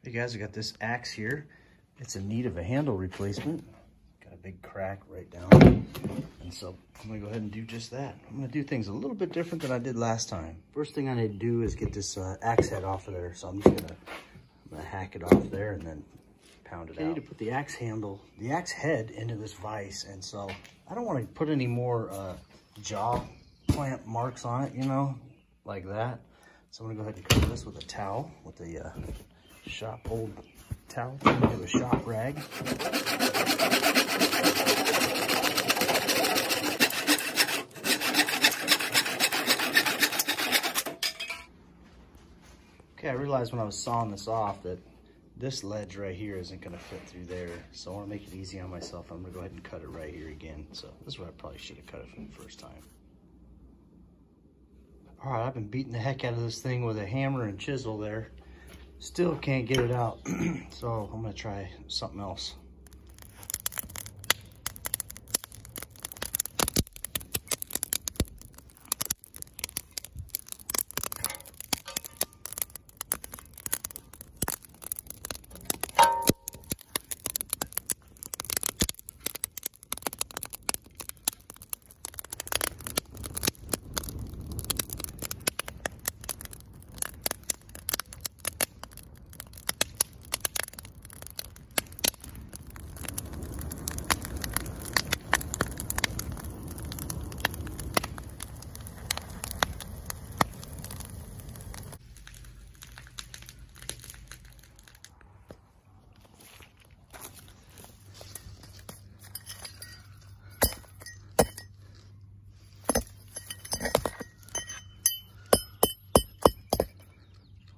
Hey guys, I got this axe here. It's in need of a handle replacement. Got a big crack right down. And so I'm gonna go ahead and do just that. I'm gonna do things a little bit different than I did last time. First thing I need to do is get this axe head off of there. So I'm just gonna hack it off there and then pound it out. I need to put the axe head into this vise. And so I don't wanna put any more jaw clamp marks on it, you know, like that. So I'm gonna go ahead and cover this with a towel, with the old towel, into a shop rag. Okay, I realized when I was sawing this off that this ledge right here isn't gonna fit through there. So I wanna make it easy on myself. I'm gonna go ahead and cut it right here again. So this is where I probably should have cut it from the first time. All right, I've been beating the heck out of this thing with a hammer and chisel there. Still can't get it out. So I'm gonna try something else.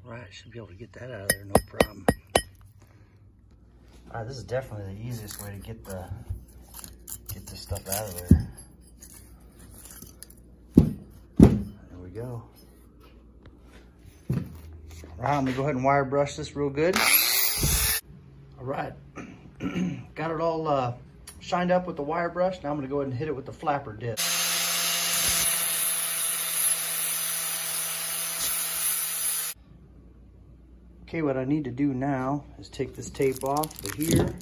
Right, should be able to get that out of there, no problem. All right, this is definitely the easiest way to get this stuff out of there. There we go. All right, I'm gonna go ahead and wire brush this real good. All right, got it all shined up with the wire brush. Now I'm gonna go ahead and hit it with the flapper disc. Okay, what I need to do now is take this tape off of here,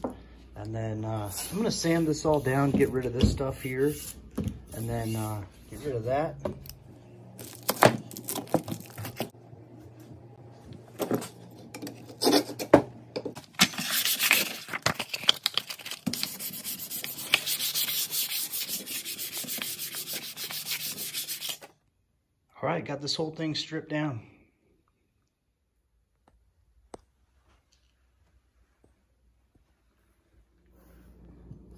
and then I'm gonna sand this all down, get rid of this stuff here, and then get rid of that. All right, got this whole thing stripped down.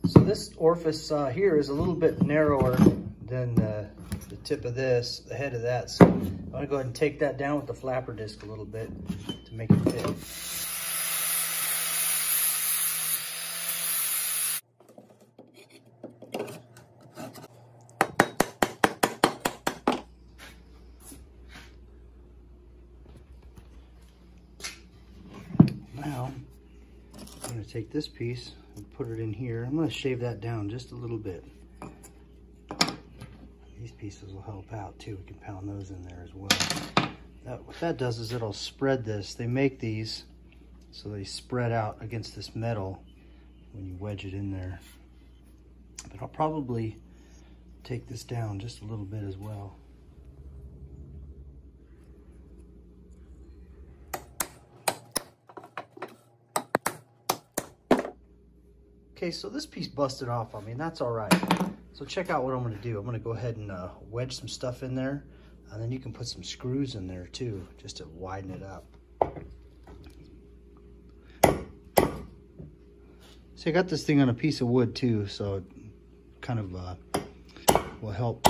So this orifice here is a little bit narrower than the tip of this, the head of that. So I'm gonna go ahead and take that down with the flapper disc a little bit to make it fit. Now, I'm gonna take this piece and put it in here. I'm gonna shave that down just a little bit. These pieces will help out too. We can pound those in there as well. What that does is it'll spread this. They make these so they spread out against this metal when you wedge it in there. But I'll probably take this down just a little bit as well. Okay, so this piece busted off on me, and that's all right. So check out what I'm gonna do. I'm gonna go ahead and wedge some stuff in there, and then you can put some screws in there too, just to widen it up. So I got this thing on a piece of wood too, so it kind of will help.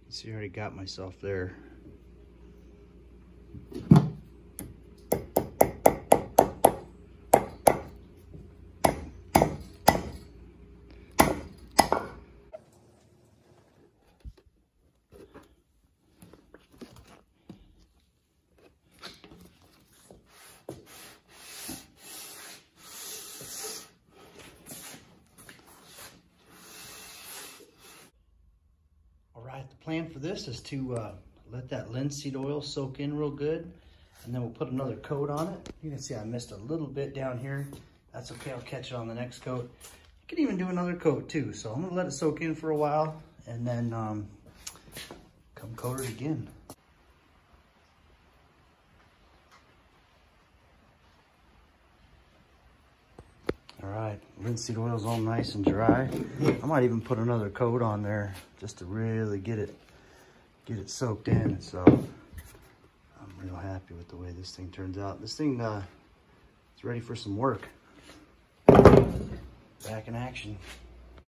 See, I already got myself there. All right, the plan for this is to let that linseed oil soak in real good, And then we'll put another coat on it. You can see I missed a little bit down here. That's okay, I'll catch it on the next coat. You can even do another coat too. So I'm gonna let it soak in for a while and then come coat it again. All right, linseed oil's all nice and dry. I might even put another coat on there just to really get it soaked in. So I'm real happy with the way this thing turns out. This thing is ready for some work. Back in action.